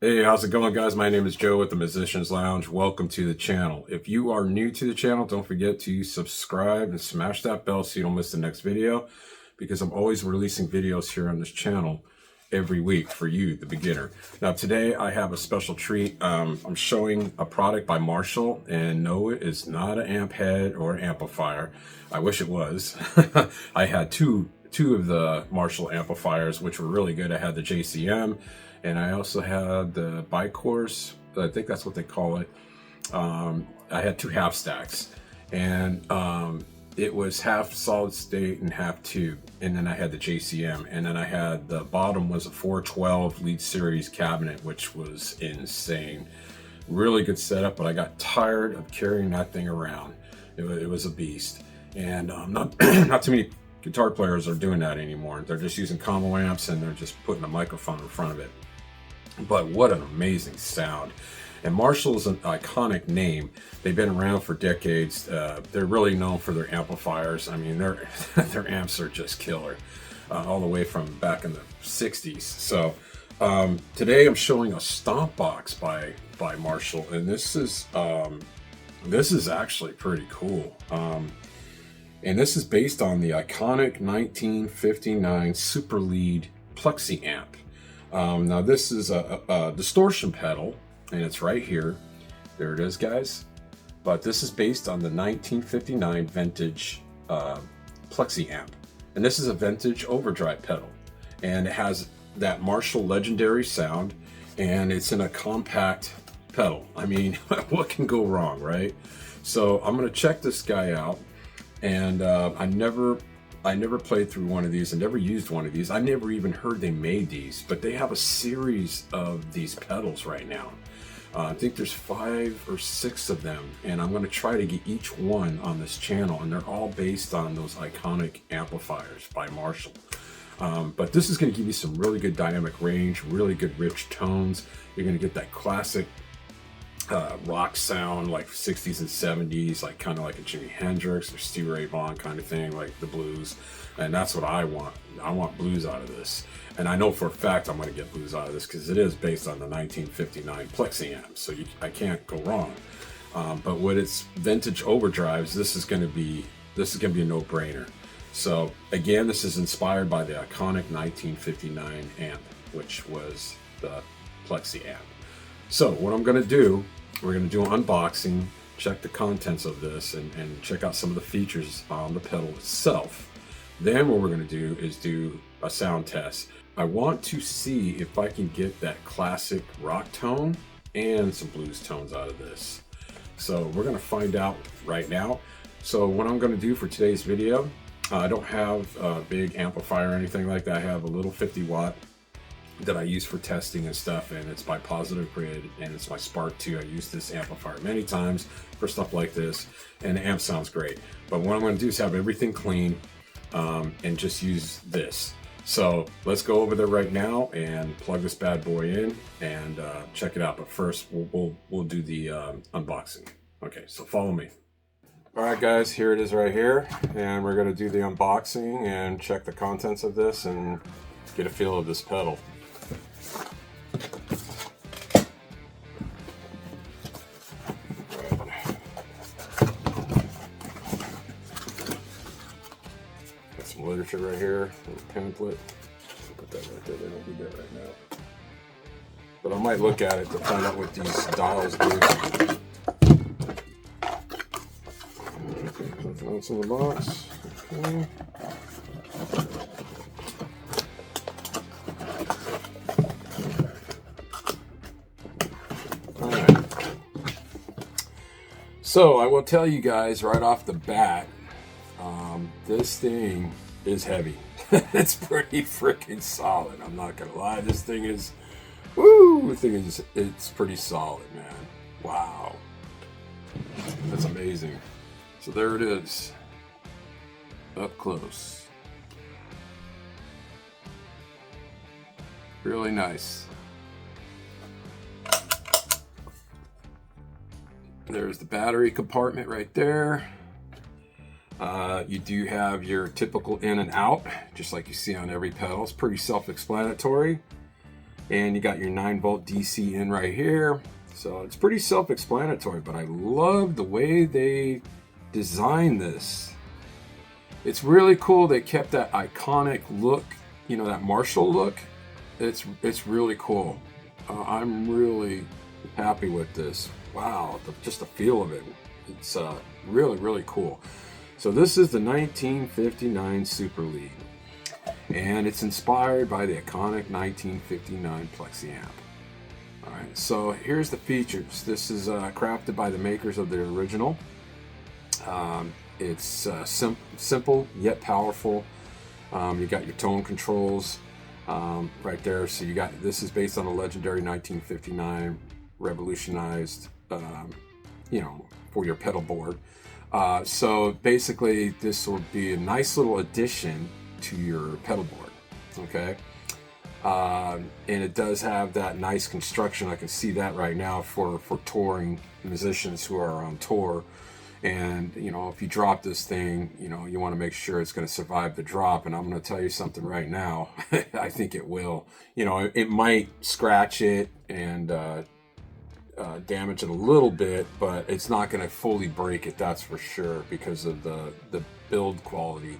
Hey, how's it going, guys? My name is Joe with the Musicians Lounge. Welcome to the channel. If you are new to the channel, don't forget to subscribe and smash that bell so you don't miss the next video, because I'm always releasing videos here on this channel every week for you, the beginner. Now, today I have a special treat. I'm showing a product by Marshall, and no, it is not an amp head or an amplifier. I wish it was. I had two of the Marshall amplifiers, which were really good. I had the JCM, and I also had the Bi-Course, I think that's what they call it. I had two half stacks, and it was half solid state and half tube. And then I had the JCM, and then I had the bottom was a 412 lead series cabinet, which was insane. Really good setup, but I got tired of carrying that thing around. It was a beast, and not too many guitar players are doing that anymore. They're just using combo amps and they're just putting a microphone in front of it. But what an amazing sound. And Marshall's an iconic name. They've been around for decades. They're really known for their amplifiers. I mean, their amps are just killer, all the way from back in the 60s. So today I'm showing a stomp box by Marshall, and this is actually pretty cool. And this is based on the iconic 1959 Super Lead Plexi amp. Now this is a distortion pedal, and it's right here. There it is, guys. But this is based on the 1959 Vintage Plexi amp. And this is a Vintage Overdrive pedal. And it has that Marshall legendary sound, and it's in a compact pedal. I mean, what can go wrong, right? So I'm gonna check this guy out. And I never played through one of these. I never used one of these. I never even heard they made these, but they have a series of these pedals right now. I think there's 5 or 6 of them, and I'm going to try to get each one on this channel, and they're all based on those iconic amplifiers by Marshall. But this is going to give you some really good dynamic range, really good rich tones. You're going to get that classic rock sound, like 60s and 70s, like kind of like a Jimi Hendrix or Stevie Ray Vaughan kind of thing, like the blues. And that's what I want. I want blues out of this, and I know for a fact I'm going to get blues out of this because it is based on the 1959 Plexi amp, so I can't go wrong. But with its vintage overdrives, this is going to be a no-brainer. So again, this is inspired by the iconic 1959 amp, which was the Plexi amp. So what I'm going to do, we're going to do an unboxing, check the contents of this, and check out some of the features on the pedal itself. Then what we're going to do is do a sound test. I want to see if I can get that classic rock tone and some blues tones out of this. So we're going to find out right now. So what I'm going to do for today's video, I don't have a big amplifier or anything like that. I have a little 50-watt that I use for testing and stuff, and it's by Positive Grid, and it's my Spark 2. I use this amplifier many times for stuff like this, and the amp sounds great. But what I'm going to do is have everything clean and just use this. So let's go over there right now and plug this bad boy in and check it out. But first, we'll do the unboxing. Okay, so follow me. All right, guys, here it is right here, and we're going to do the unboxing and check the contents of this and get a feel of this pedal. Got some literature right here, a pamphlet. Put that right there. They don't do that right now. But I might look at it to find out what these dials do. Nothing else in the box. Okay. So I will tell you guys right off the bat, this thing is heavy. It's pretty freaking solid. I'm not gonna lie. This thing is, it's pretty solid, man. Wow, that's amazing. So there it is, up close. Really nice. There's the battery compartment right there. You do have your typical in and out, just like you see on every pedal. It's pretty self-explanatory. And you got your 9-volt DC in right here. So it's pretty self-explanatory, but I love the way they designed this. It's really cool. They kept that iconic look, you know, that Marshall look. It's really cool. I'm really happy with this. Wow, just the feel of it. It's really, really cool. So this is the 1959 Super League, and it's inspired by the iconic 1959 Plexi amp. All right, so here's the features. This is crafted by the makers of the original. It's simple yet powerful. You got your tone controls right there. So you got, this is based on a legendary 1959 revolutionized, you know, for your pedal board. So basically this will be a nice little addition to your pedal board, okay? And it does have that nice construction. I can see that right now for touring musicians who are on tour. And, you know, if you drop this thing, you know, you want to make sure it's going to survive the drop. And I'm going to tell you something right now. I think it will. You know, it might scratch it and damage it a little bit, but it's not going to fully break it, that's for sure, because of the build quality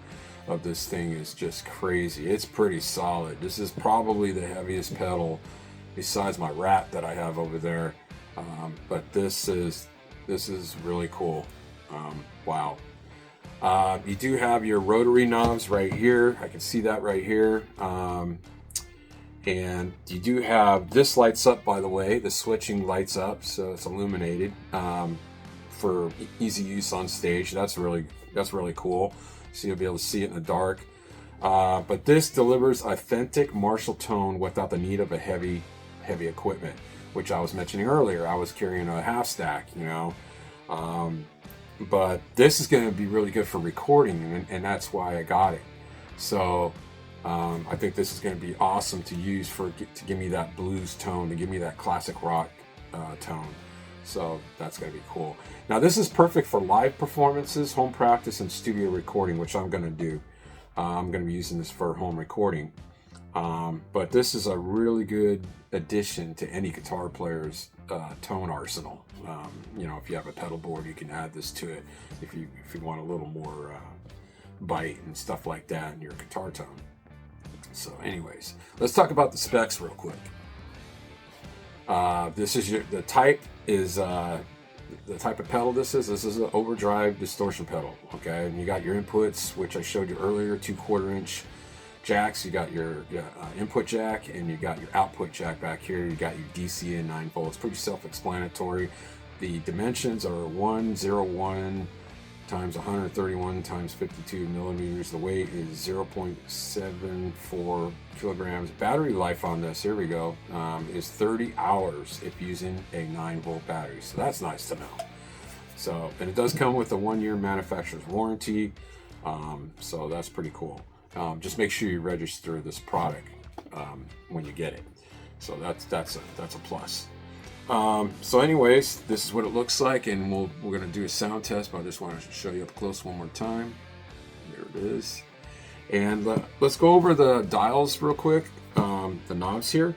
of this thing is just crazy. It's pretty solid. This is probably the heaviest pedal besides my Rat that I have over there. But this is really cool. Wow. You do have your rotary knobs right here. I can see that right here. And you do have, this lights up, by the way, the switching lights up, so it's illuminated for easy use on stage. That's really cool. So you'll be able to see it in the dark. But this delivers authentic Marshall tone without the need of a heavy equipment, which I was mentioning earlier. I was carrying a half stack, you know. But this is going to be really good for recording, and that's why I got it. So I think this is going to be awesome to use to give me that blues tone, to give me that classic rock tone. So that's going to be cool. Now this is perfect for live performances, home practice, and studio recording, which I'm going to do. I'm going to be using this for home recording. But this is a really good addition to any guitar player's tone arsenal. You know, if you have a pedal board, you can add this to it if you want a little more bite and stuff like that in your guitar tone. So anyways, let's talk about the specs real quick. This is the type is the type of pedal this is. This is an overdrive distortion pedal, okay? And you got your inputs, which I showed you earlier, 2/4 inch jacks. You got your input jack, and you got your output jack back here. You got your DC and 9 volts. Pretty self-explanatory. The dimensions are 101 times 131 times 52 millimeters. The weight is 0.74 kilograms. Battery life on this, here we go, is 30 hours if using a 9-volt battery. So that's nice to know. So, and it does come with a 1-year manufacturer's warranty. So that's pretty cool. Just make sure you register this product when you get it. So that's a plus. So anyways, this is what it looks like, and we're gonna do a sound test, but I just want to show you up close one more time. There it is. And let's go over the dials real quick. The knobs here.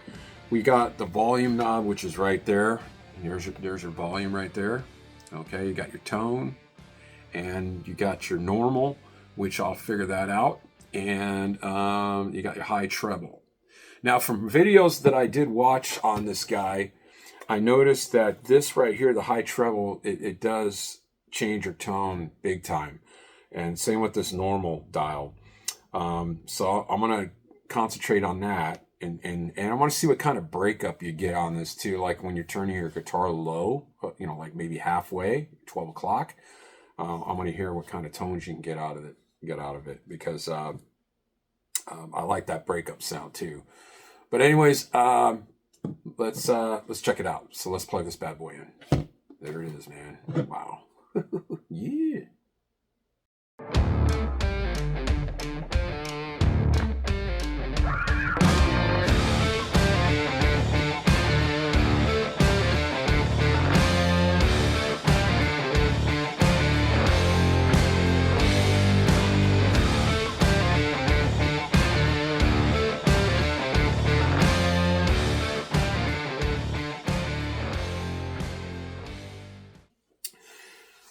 We got the volume knob, which is right there. There's your volume right there. Okay, you got your tone, and you got your normal, which I'll figure that out. And you got your high treble. Now, from videos that I did watch on this guy, I noticed that this right here, the high treble, it does change your tone big time. And same with this normal dial. So I'm going to concentrate on that. And I want to see what kind of breakup you get on this too. Like when you're turning your guitar low, you know, like maybe halfway, 12 o'clock. I want to hear what kind of tones you can get out of it. Because I like that breakup sound too. But anyways, let's check it out. So let's plug this bad boy in. There it is, man. Wow. Yeah.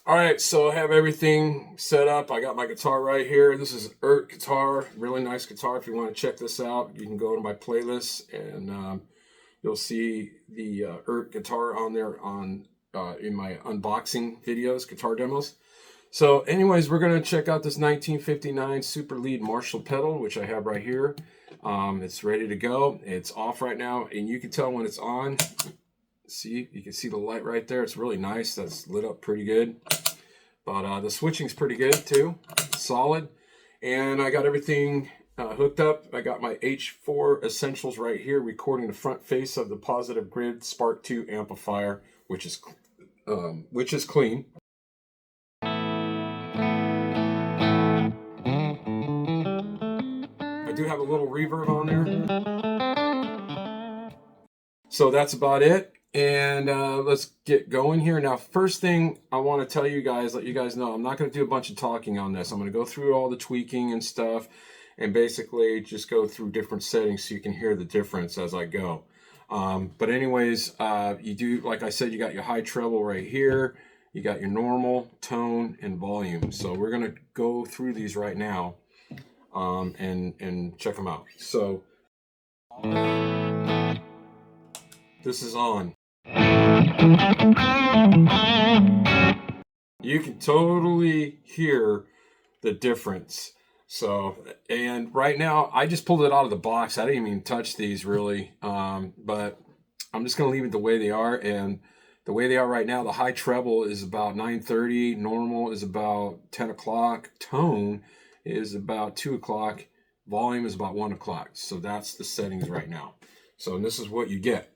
All right, so I have everything set up. I got my guitar right here. This is an guitar, really nice guitar. If you want to check this out, you can go to my playlist and you'll see the guitar on there in my unboxing videos, guitar demos. So anyways, we're going to check out this 1959 Super Lead Marshall pedal, which I have right here. It's ready to go. It's off right now, and you can tell when it's on. See, you can see the light right there. It's really nice. That's lit up pretty good. But the switching's pretty good too. Solid. And I got everything hooked up. I got my H4 Essentials right here, recording the front face of the Positive Grid Spark 2 amplifier, which is clean. I do have a little reverb on there. So that's about it. And let's get going here. Now, first thing I want to tell you guys, let you guys know, I'm not going to do a bunch of talking on this. I'm going to go through all the tweaking and stuff and basically just go through different settings so you can hear the difference as I go. But anyways, you do, like I said, you got your high treble right here. You got your normal, tone, and volume. So we're going to go through these right now and check them out. So this is on. You can totally hear the difference. So, and right now I just pulled it out of the box. I didn't even touch these really, but I'm just going to leave it the way they are. And the way they are right now, the high treble is about 9:30, normal is about 10 o'clock, tone is about 2 o'clock, volume is about 1 o'clock. So that's the settings right now. So, and this is what you get.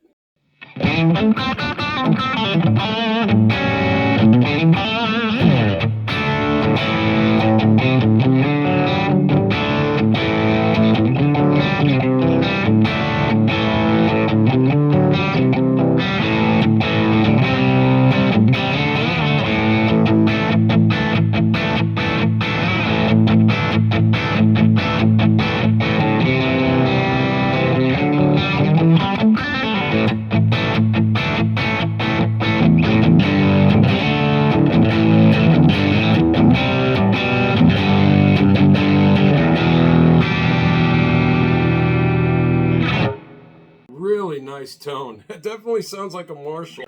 Really nice tone. It definitely sounds like a Marshall.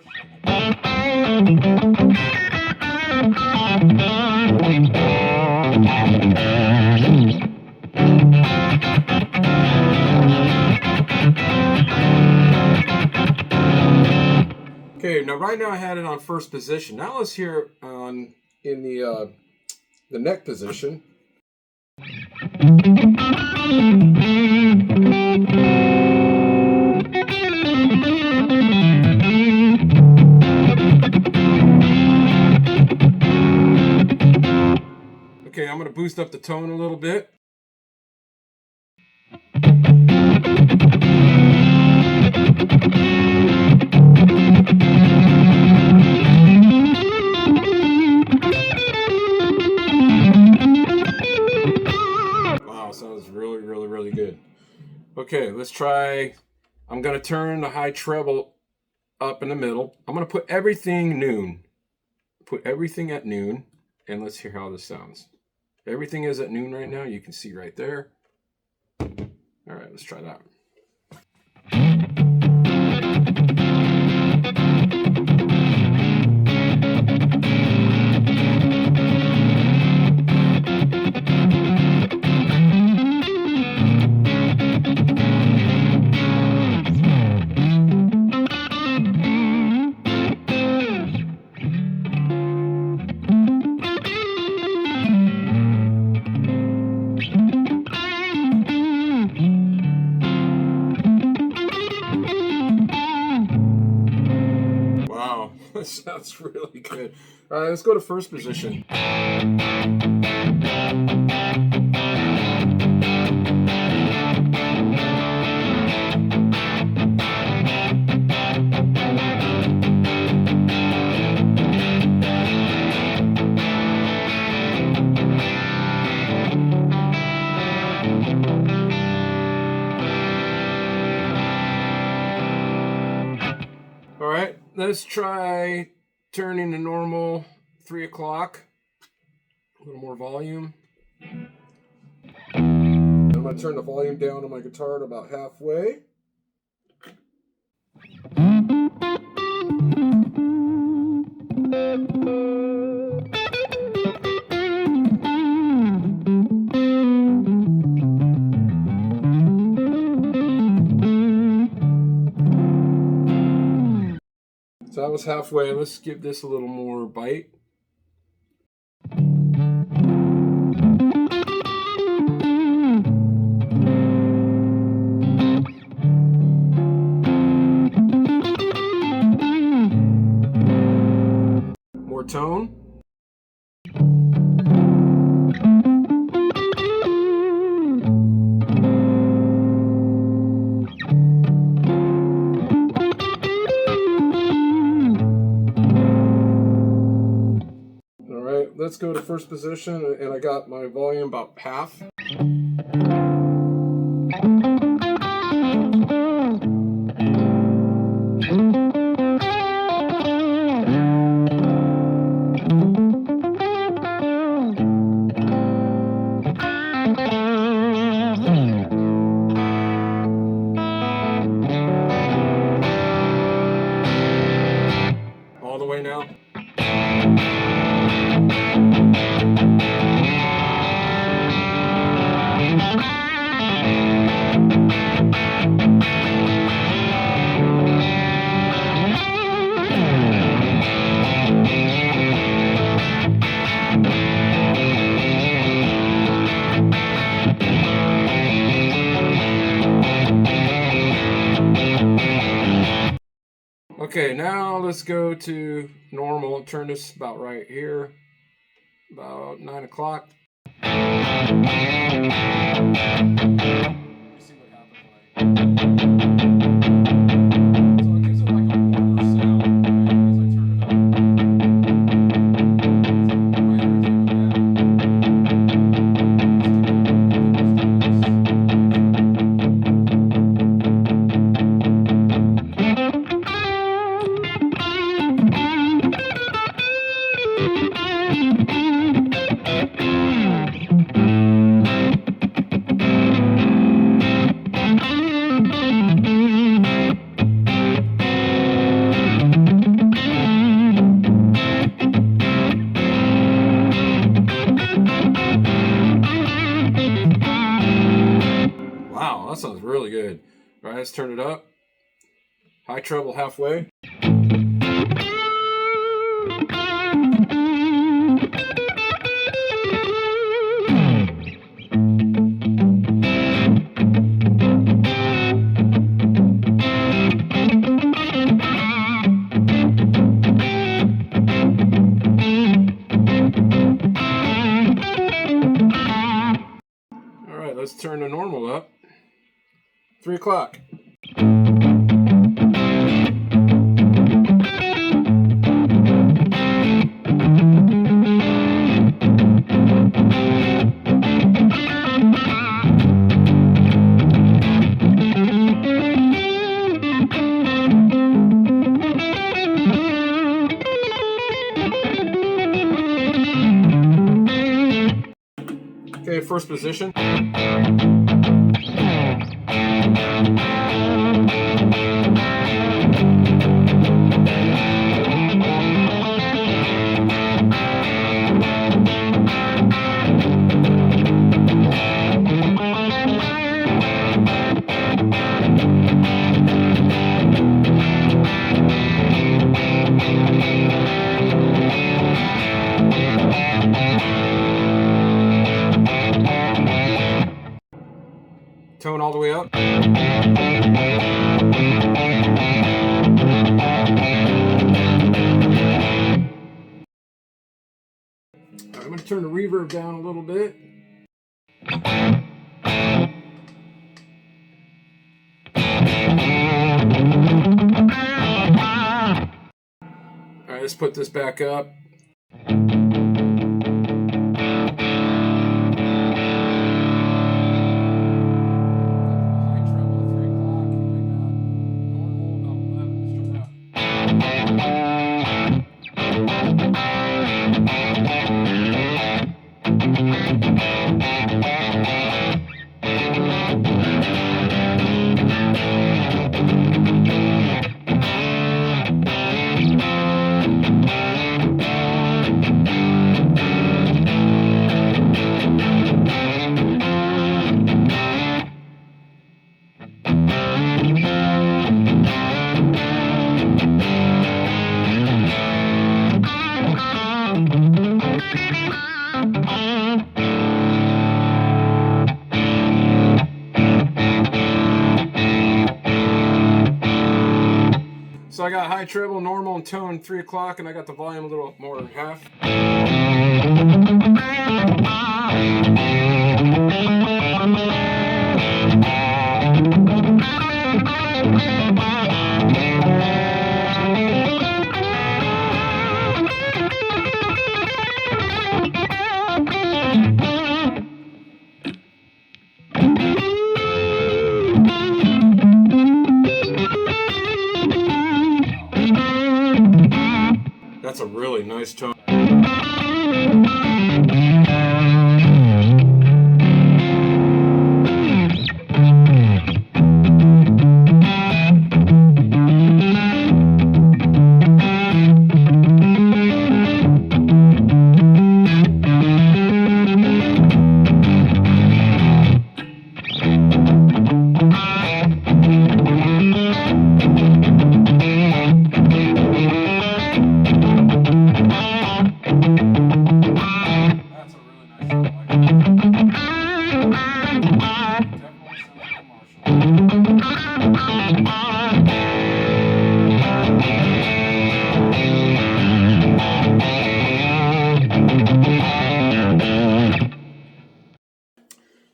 Okay, now right now I had it on first position. Now let's hear in the neck position. Okay, I'm going to boost up the tone a little bit. Wow, sounds really, really, really good. Okay, let's try. I'm going to turn the high treble up in the middle. I'm going to put everything noon. Put everything at noon, and let's hear how this sounds. Everything is at noon right now. You can see right there. All right, let's try that. That sounds really good. All right, let's go to first position. All right, let's try turning to normal 3 o'clock. A little more volume. I'm going to turn the volume down on my guitar to about halfway. So that was halfway. Let's give this a little more bite. More tone. Let's go to first position, and I got my volume about half. All the way now. Okay, now let's go to normal. Turn this about right here, about 9 o'clock. See what happens when so it gives it like a warmer sound as I turn it up. Wow, that sounds really good. All right, let's turn it up. High treble halfway. All right, let's turn the normal up. 3 o'clock. Okay, first position. Tone all the way up. I'm going to turn the reverb down a little bit. All right, let's put this back up. So I got high, treble, normal, and tone 3 o'clock, and I got the volume a little more than half. That's a really nice tone.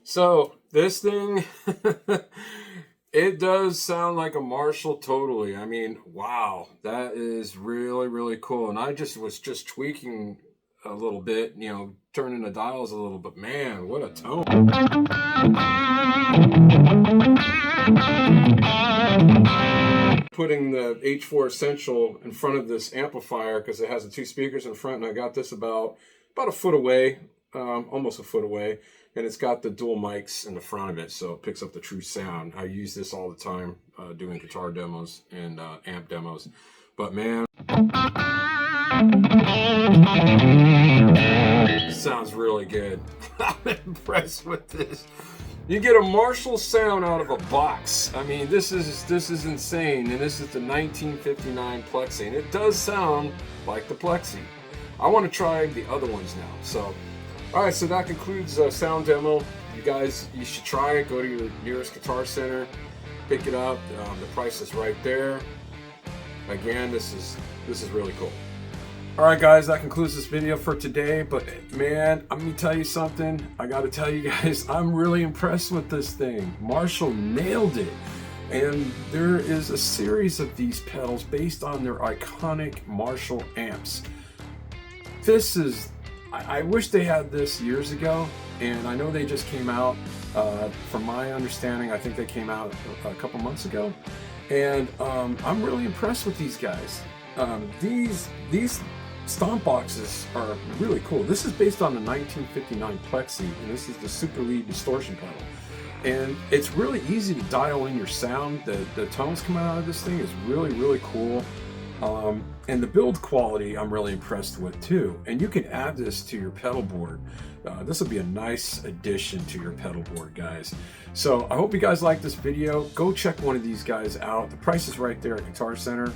So this thing, it does sound like a Marshall totally. I mean, wow, that is really, really cool. And I was just tweaking a little bit, you know, turning the dials a little, but man, what a tone. Putting the H4 Essential in front of this amplifier because it has the 2 speakers in front, and I got this about a foot away, almost a foot away, and it's got the dual mics in the front of it, so it picks up the true sound. I use this all the time doing guitar demos and amp demos, but man, it sounds really good. I'm impressed with this. You get a Marshall sound out of a box. I mean, this is insane, and this is the 1959 Plexi, and it does sound like the Plexi. I want to try the other ones now. So, all right, so that concludes the sound demo. You guys, you should try it. Go to your nearest Guitar Center, pick it up. The price is right there. Again, this is really cool. All right, guys, that concludes this video for today. But man, I'm gonna tell you something. I gotta tell you guys, I'm really impressed with this thing. Marshall nailed it. And there is a series of these pedals based on their iconic Marshall amps. This is, I wish they had this years ago, and I know they just came out. From my understanding, I think they came out a couple months ago. And I'm really impressed with these guys. These stomp boxes are really cool. This is based on the 1959 Plexi, and this is the Super Lead distortion pedal. And it's really easy to dial in your sound. The tones coming out of this thing is really, really cool. And the build quality I'm really impressed with too. And you can add this to your pedal board. This will be a nice addition to your pedal board, guys. So I hope you guys like this video. Go check one of these guys out. The price is right there at Guitar Center.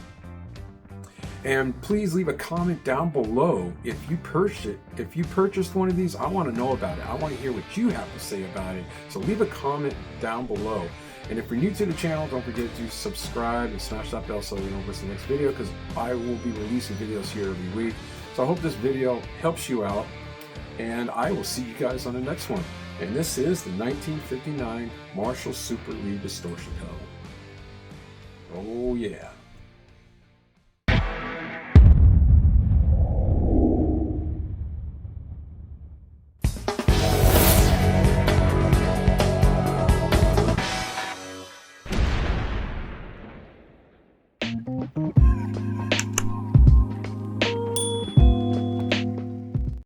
And please leave a comment down below if you purchased one of these. I want to know about it. I want to hear what you have to say about it. So leave a comment down below. And if you're new to the channel, don't forget to subscribe and smash that bell so you don't miss the next video, because I will be releasing videos here every week. So I hope this video helps you out, and I will see you guys on the next one. And this is the 1959 Marshall Super Lead distortion pedal. Oh yeah.